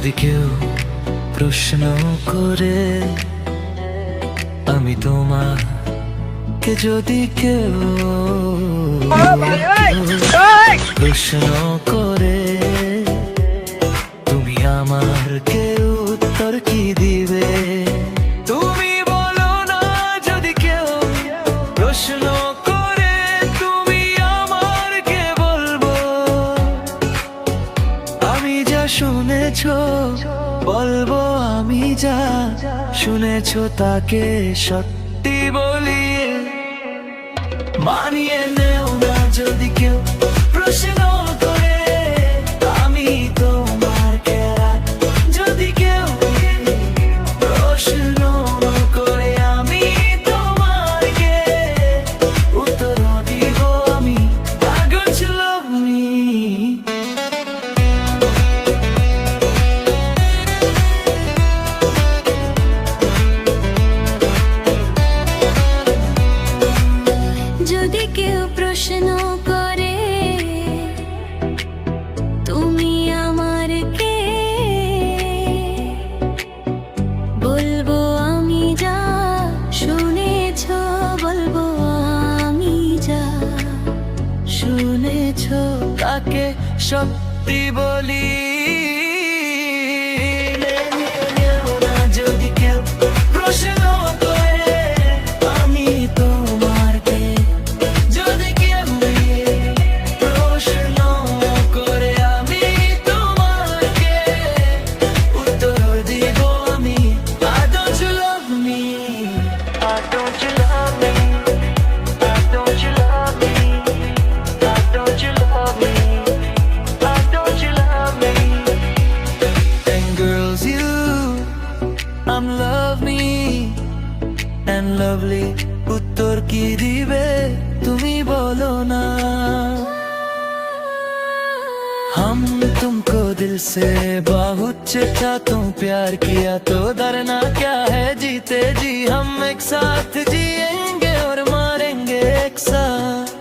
যদি কেউ প্রশ্ন করে আমি তোমাকে যদি কেউ প্রশ্ন করে তুমি আমার কেউ উত্তর কি দিবে? তুমি বলো না যদি কেউ প্রশ্ন করে তুমি আমার কে বলবো? আমি যা শুনেছো বলবো, আমি যা শুনেছো তাকে সত্যি বলি। মানিয়ে নেও না যদি কেউ প্রশ্ন করে আমি তোমার কেরা। যদি কেউ প্রশ্ন করে আমি তোমাকে উত্তর দিব আমি পাগল লভনি। যদি কেউ প্রশ্ন করে তুমি আমার কে, বলবো আমি যা শুনেছো, বলবো আমি যা শুনেছো তাকে সত্যি বলি। যদি কেউ প্রশ্ন করে আমি তোমার কে। যদি কেউ প্রশ্ন করে আমি তোমাকে উত্তর দিব আমি I don't you love me? I don't you love me? I don't you love me? I don't you love me? I don't you love me? And girls you, I'm love me and lovely উত্তর কি দিবে তুমি বলো না? हम तुमको दिल से बहुत चाहता हूँ, प्यार किया तो डरना क्या है, जीते जी हम एक साथ जिएंगे और मारेंगे एक साथ।